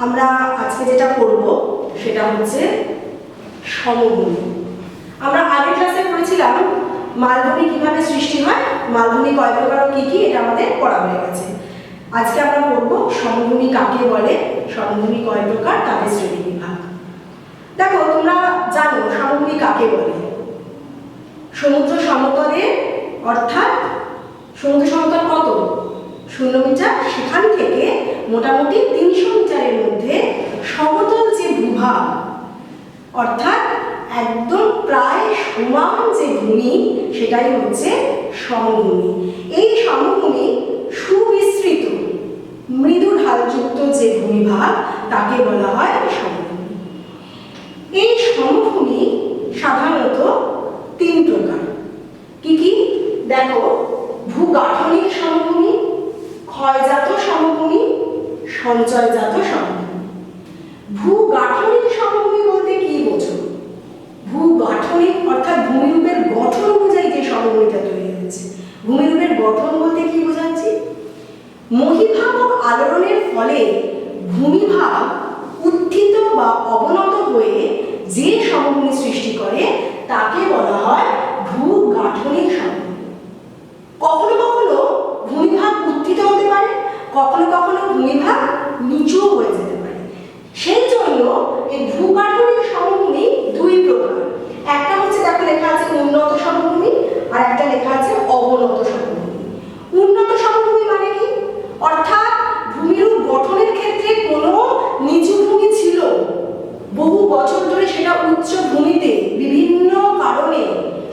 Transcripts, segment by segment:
আমরা আজকে যেটা করব সেটা হচ্ছে সমভূমি। আমরা আগের ক্লাসে পড়েছিলাম মালভূমি কিভাবে সৃষ্টি হয়, মালভূমি কয় প্রকার ও কি কি, এটা আমাদের পড়া হয়ে গেছে। আজকে আমরা পড়ব সমভূমি কাকে বলে, সমভূমি কয় প্রকার, তাদের শ্রেণীবিভাগ। দেখো, তোমরা জানো সমভূমি কাকে বলে। সমুদ্র সমতলে, অর্থাৎ সমুদ্র সমতল কত 0 মিটার, সেখান থেকে মোটামুটি 300 মিটারের মধ্যে সমতল যে ভূভাগ, অর্থাৎ একদম প্রায় সমান যে ভূমি, সেটাই হচ্ছে সমভূমি। এই সমভূমি সুবিস্তৃত মৃদু ঢালযুক্ত যে ভূমিভাগ, তাকে বলা হয় সমভূমি। এই সমভূমি সাধারণত 3 প্রকার। কি কি দেখো, ভূগাঠনিক সমভূমি, ক্ষয়জাত সমভূমি, সঞ্চয়জাত সমভূমি। ভূগাঠনিক সমভূমি বলতে কি বোঝো? ভূগাঠনিক অর্থাৎ ভূমিরূপের গঠন অনুযায়ী যে সমভূমিটা তৈরি হয়েছে। ভূমিরূপের গঠন বলতে কি বোঝাচ্ছি? মহীভাবক আলোড়নের ফলে ভূমিভাগ উত্থিত বা অবনত হয়ে যে সমভূমি সৃষ্টি করে তাকে বলা হয় ভূগাঠনিক সমভূমি। কখনো কখনো ভূমিভাগ উত্থিত হতে পারে, কখনো কখনো ভূমিভাগ নিচু হয়ে যেতে পারে। সেই জন্য এই ভূগাঠনিক সমভূমি 2 প্রকার। একটা হচ্ছে দেখো লেখা আছে উন্নত সমভূমি, আর একটা লেখা আছে অবনত সমভূমি। উন্নত সমভূমি মানে কি? অর্থাৎ ভূমিরূপ গঠনের ক্ষেত্রে কোনো নিচু ভূমি ছিল, বহু বছর ধরে সেটা উচ্চ ভূমিতে বিভিন্ন কারণে,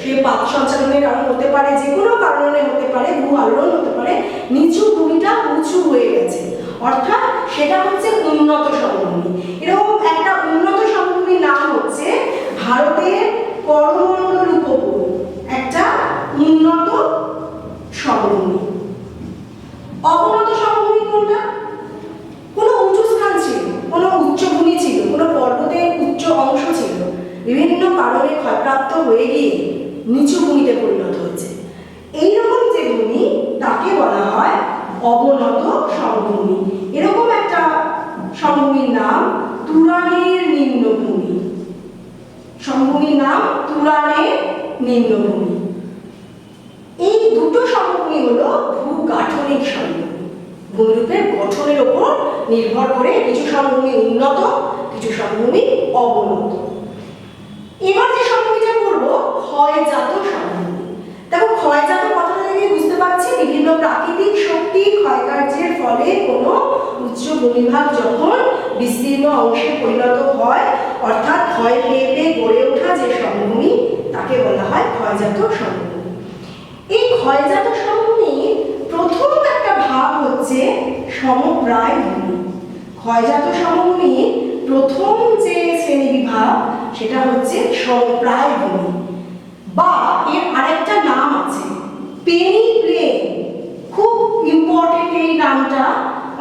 সে পাত সঞ্চালনের কারণ হতে পারে, যে কোনো কারণে হতে পারে, ভূ আলোড়ন হতে পারে, নিচু ভূমিটা উঁচু হয়ে গেছে, অর্থাৎ সেটা হচ্ছে উন্নত সমভূমি। এরকম একটা উন্নত সমভূমির নাম হচ্ছে ভারতের করমণ্ডল উপকূল, একটা উন্নত সমভূমি। অবনত সমভূমি কোনটা? কোনো উঁচু স্থান ছিল, কোনো উচ্চভূমি ছিল, কোনো পর্বতের উচ্চ অংশ ছিল, বিভিন্ন কারণে ক্ষয়প্রাপ্ত হয়ে গিয়ে নিচু ভূমিতে পরিণত হচ্ছে, এইরকম যে ভূমি তাকে বলা হয় অবনত সমভূমি। এরকম একটা সমভূমির নাম তুরানের নিম্নভূমি। সমভূমির নাম তুরানের নিম্নভূমি। এই দুটো সমভূমি হলো ভূগাঠনিক সমভূমি। ভূমিরূপের গঠনের উপর নির্ভর করে কিছু সমভূমি উন্নত, কিছু সমভূমি অবনত। এবার যে সমভূমিটা করব ক্ষয়জাত সমভূমি। দেখো, ক্ষয়জাত কথাটা থেকে বুঝতে পারছি বিভিন্ন প্রাকৃতিক শক্তি ক্ষয়কার্যের ফলে কোনো উচ্চ ভূমিভাগ যখন বিস্তীর্ণ অংশে পরিণত হয়, অর্থাৎ ক্ষয় পেয়ে পেয়ে গড়ে ওঠা যে সমভূমি, তাকে বলা হয় ক্ষয়জাত সমভূমি। এই ক্ষয়জাত সমভূমির প্রথম একটা ভাগ হচ্ছে সমপ্রায় ভূমি। ক্ষয়জাত সমভূমির প্রথম যে শ্রেণীবিভাগ সেটা হচ্ছে সমপ্রায় ভূমি, বা এর আরেকটা নাম আছে পেনি প্লেন। খুব ইম্পর্টেন্ট এই নামটা,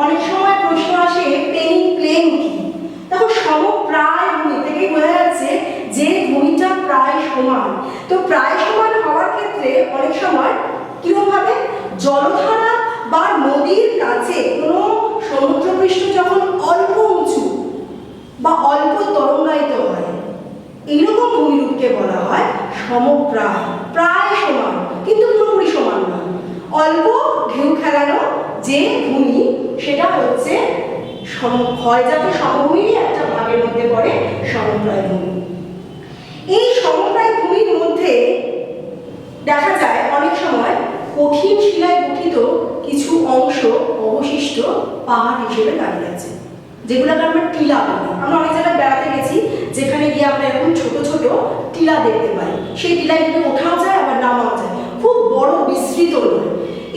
অনেক সময় প্রশ্ন আসে পেনি প্লেন কি। দেখো, সমপ্রায় ভূমি থেকেই বোঝা যাচ্ছে যে ভূমিটা প্রায় সমান। তো প্রায় সমান হওয়ার ক্ষেত্রে অনেক সময় কিরকমভাবে জলধারা বা নদীর কাছে কোনো সমুদ্রপৃষ্ঠ যখন অল্প উঁচু বা অল্প তরঙ্গায়িত হয়, এইরকম ভূমিরূপকে বলা হয় সমপ্রায়। প্রায় সমান কিন্তু পুরোপুরি সমান নয়, অল্প ঢেউ খেলানো যে ভূমি, সেটা হচ্ছে ক্ষয়জাত সমভূমিরই একটা ভাগের মধ্যে পড়ে সমপ্রায় ভূমি। এই সমপ্রায় ভূমির মধ্যে দেখা যায় অনেক সময় কঠিন শিলায় গঠিত কিছু অংশ অবশিষ্ট পাহাড় হিসেবে দাঁড়িয়ে আছে, যেগুলোকে আমরা টিলা বলি। আমরা অনেক জায়গায় বেড়াতে গেছি, যেখানে গিয়ে আমরা এরকম ছোট ছোট টিলা দেখতে পাই। সেই টিলায় গিয়ে ওঠাও যায়, আবার নামাও যায়, খুব বড় বিস্তৃত নয়।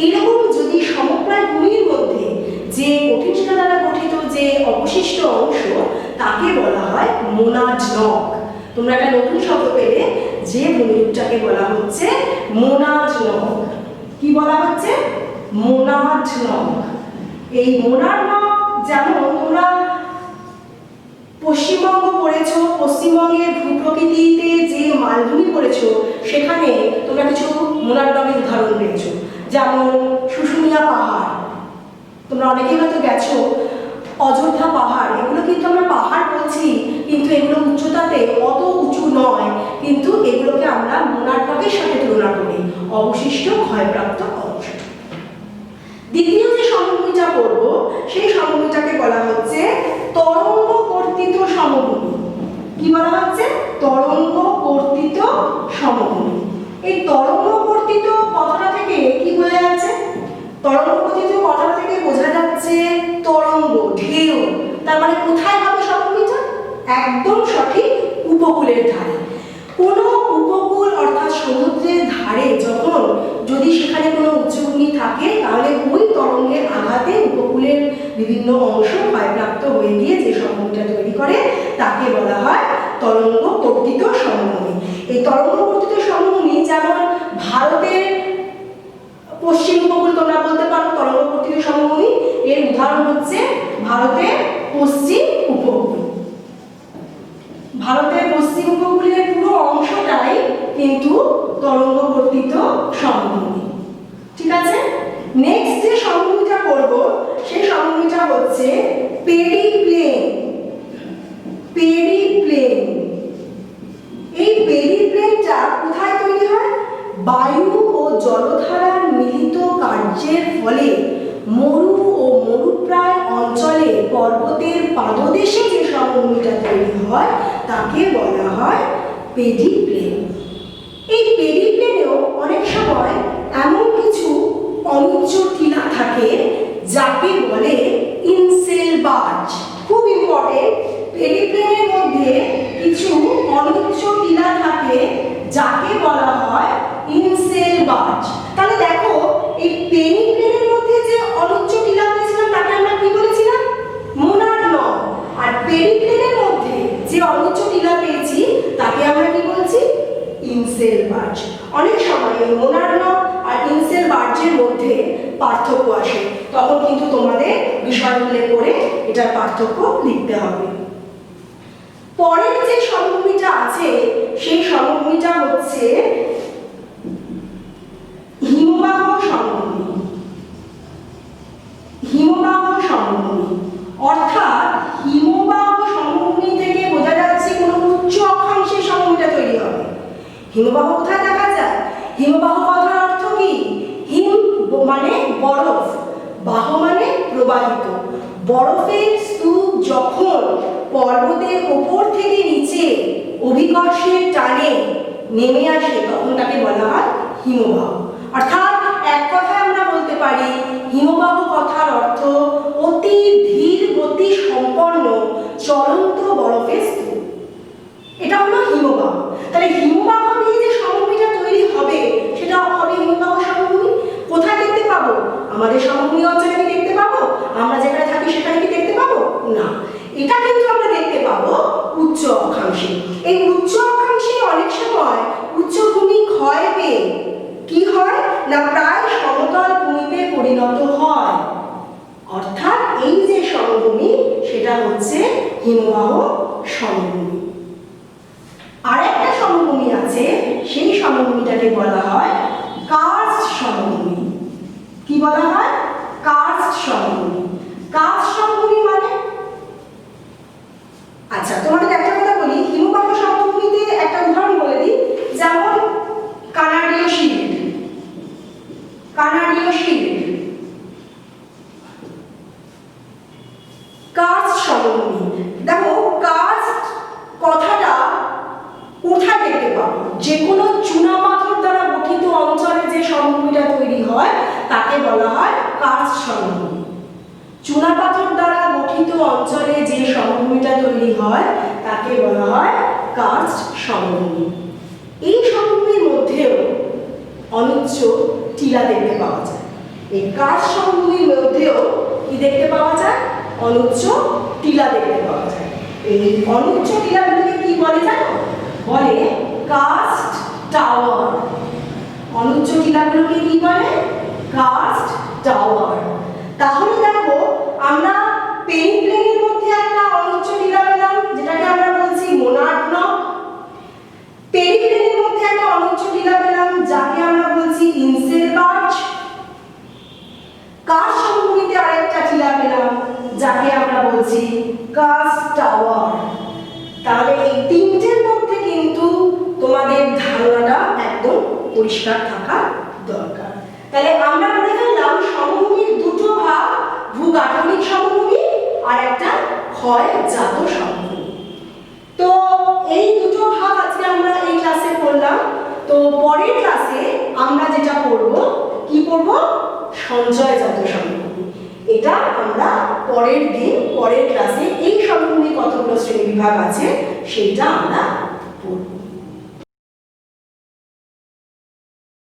এইরকম যদি সমপ্রায় ভূমির মধ্যে যে কঠিন শিলা দ্বারা গঠিত যে অবশিষ্ট অংশ, তাকে বলা হয় মোনাড নক। তোমরা একটা নতুন শব্দ পেলে, যে ভূমিরূপটাকে বলা হচ্ছে মোনাড নক। কি বলা হচ্ছে? মোনাড নক। এই মোনাড নক, যেমন তোমরা পশ্চিমবঙ্গ পড়েছো, পশ্চিমবঙ্গের ভূপ্রকৃতিতে যে মালভূমি পড়েছো, সেখানে তোমরা কিছু মোনাড নকের উদাহরণ পেয়েছো, যেমন শুশুনিয়া পাহাড়। তোমরা অনেকেই হয়তো গেছো, অযোধ্যা পাহাড়, এগুলো কিন্তু আমরা পাহাড় বলছি, কিন্তু এগুলো উচ্চতাতে অত উঁচু নয়, কিন্তু এগুলোকে আমরা মোনার্ডনকের সাথে তুলনা করি, অবশিষ্ট ক্ষয়প্রাপ্ত অংশ। দ্বিতীয় যে সমভূমিটা পড়ব সেই সমভূমিটাকে বলা হচ্ছে তরঙ্গ কর্তিত সমভূমি। কি বলা হচ্ছে? তরঙ্গ কর্তিত সমভূমি। এই তরঙ্গ কর্তিত কথাটা থেকে কি বোঝা যাচ্ছে? তরঙ্গ কর্তিত কথাটা থেকে বোঝা যাচ্ছে তরঙ্গ, ঢেউ। তার মানে কোথায় হবে সমভূমিটা? একদম সঠিক উপকূলের ধারে। কোনো উপকূল অর্থাৎ সমুদ্রের ধারে যখন যদি সেখানে কোনো উচ্চভূমি থাকে, তাহলে ওই তরঙ্গের আঘাতে উপকূলের বিভিন্ন অংশ ক্ষয়প্রাপ্ত হয়ে গিয়ে যে সমভূমিটা তৈরি করে তাকে বলা হয় তরঙ্গ কর্তিত সমভূমি। এই তরঙ্গ কর্তিত সমভূমি যেমন ভারতের পশ্চিম উপকূল তোমরা বলতে পারো তরঙ্গ কর্তিত সমভূমি, এর উদাহরণ হচ্ছে ভারতের পশ্চিম উপকূল। ভারতের পশ্চিম উপকূলের পুরো অংশটাই কিন্তু তরঙ্গ কর্তিত সমভূমি। ঠিক আছে, নেক্সট যে সমভূমিটা করব সেই সমভূমিটা হচ্ছে পেরিপ্লেন। পেরিপ্লেন, এই পেরিপ্লেনটা কোথায় তৈরি হয়? বায়ু ও জলধারার মিলিত কার্যের ফলে মরু ও মরুপ্রায় অঞ্চলে পর্বতের পাদদেশে যে সমভূমিটা তৈরি হয় তাকে বলা হয় পেরিপ্লেন। এই পেরিপ্লেনেও অনেক সময় এমন কিছু অনুচ্চ টিলা থাকে যাকে বলে ইনসেলবার্জ। খুব ইম্পর্টেন্ট, পেরিপ্লেনের মধ্যে কিছু অনুচ্চ টিলা থাকে যাকে বলা হয় ইনসেলবার্জ। তাহলে দেখো এই পেরিপ্লেনের মধ্যে যে অনুচ্চ টিলা পেয়েছিলাম তাকে আমরা কি বলেছিলাম? মোনার্ডনক। আর পেরিপ্লেনের মধ্যে যে অনুচ্চ টিলা পেয়েছি তাকে আমরা কি বলছি? ইনসেলবার্জ। অনেক সময় এই মোনার্ডনক আর ইনসেলবার্জের মধ্যে পার্থক্য আসে, তখন কিন্তু তোমাদের বিষয় উল্লেখ করে এটার পার্থক্য লিখতে হবে। পরের যে সমভূমিটা আছে সেই সমভূমিটা হচ্ছে হিমবাহ সমভূমি। হিমবাহ সমভূমি অর্থাৎ হিমবাহ সমভূমি থেকে বোঝা যাচ্ছে কোনো উচ্চ অক্ষাংশের সমভূমিটা তৈরি হবে। হিমবাহ কোথায় দেখা যায়? হিমবাহ কথার অর্থ কি? হিম মানে বরফ, বাহ মানে প্রবাহিত। বরফের স্তূপ যখন পর্বতের ওপর থেকে নিচে অভিকর্ষের টানে নেমে আসে তখন তাকে বলা হয় হিমবাহ। অর্থাৎ এক কথায় আমরা বলতে পারি হিমবাহ কথার অর্থ অতি ধীর গতি সম্পন্ন চলন্ত বরফের স্তূপ। এটা হলো হিমবাহ। তাহলে হিমবাহ দিয়ে যে সমভূমিটা তৈরি হবে সেটা হবে হিমবাহ সমভূমি। কোথায় দেখতে পাবো? আমাদের সমভূমি অঞ্চলে কি দেখতে পাবো? আমরা যেখানে থাকি সেখানে কি দেখতে পাবো? না, এটা কিন্তু আমরা দেখতে পাবো উচ্চ অক্ষাংশে। এই উচ্চ অক্ষাংশে অনেক সময় উচ্চভূমি ক্ষয় পেয়ে কি হয় না প্রায় সমতল ভূমিতে পরিণত হয়। অর্থাৎ এই যে সমভূমি সেটা হচ্ছে হিমবাহ সমভূমি। আরেকটা সমভূমি আছে, সেই সমভূমিটাকে বলা হয় কার্স্ট সমভূমি। কি বলা হয়? কার্স্ট সমভূমি। কার্স্ট সমভূমি মানে, আচ্ছা তোমাদের একটা কথা বলি, হিমবাহ সমভূমিতে একটা উদাহরণ বলে দিই, যেমন কানাডীয় শিল্ড। কানাডীয় শিল্ড কার্স্ট সমভূমি। দেখো কার্স্ট কথাটা কোথায় দেখতে পাবো? যে কোনো চুনাপাথর দ্বারা গঠিত অঞ্চলে যে সমভূমিটা তৈরি হয় তাকে বলা হয় কার্স্ট সমভূমি। চুনাপাথর দ্বারা গঠিত অঞ্চলে যে সমভূমিটা তৈরি হয় তাকে বলা হয় কার্স্ট সমভূমি। এই সমভূমির মধ্যেও অনুচ্চ টিলা দেখতে পাওয়া যায়। এই কার্স্ট সমভূমির মধ্যেও কি দেখতে পাওয়া যায়? অনুচ্চ টিলা দেখতে পাওয়া যায়। এই অনুচ্চ টিলাগুলোকে কি বলে জানো? বলে কার্স্ট টাওয়ার। অনুচ্চ টিলাগুলোকে কি বলে? Karst tower. তাহলে দেখো আমরা পেরিপ্লেনের মধ্যে একটা অনুচ্চ টিলা পেলাম যেটাকে আমরা বলছি মোনার্ডনক। পেরিপ্লেনের মধ্যে একটা অনুচ্চ টিলা পেলাম যাকে আমরা বলছি ইনসেলবার্জ। কার্স্ট সমভূমিতে আরেকটা টিলা পেলাম যাকে আমরা বলছি কাস্ট টাওয়ার। তাহলে এই তিনটের মধ্যে কিন্তু তোমাদের ধারণাটা একদম পরিষ্কার থাকা দরকার। তাহলে আমরা বলে ফেললাম সমভূমির দুটো ভাগ, ভূগাঠনিক সমভূমি আর একটা ক্ষয়জাত সমভূমি। তো এই দুটো ভাগ আজকে আমরা এই ক্লাসে পড়লাম। তো পরের ক্লাসে আমরা যেটা পড়ব, কি পড়ব? সঞ্চয়জাত সমভূমি। এটা আমরা পরের দিন পরের ক্লাসে এই সমভূমি কতগুলো শ্রেণী বিভাগ আছে সেটা আমরা পড়ব।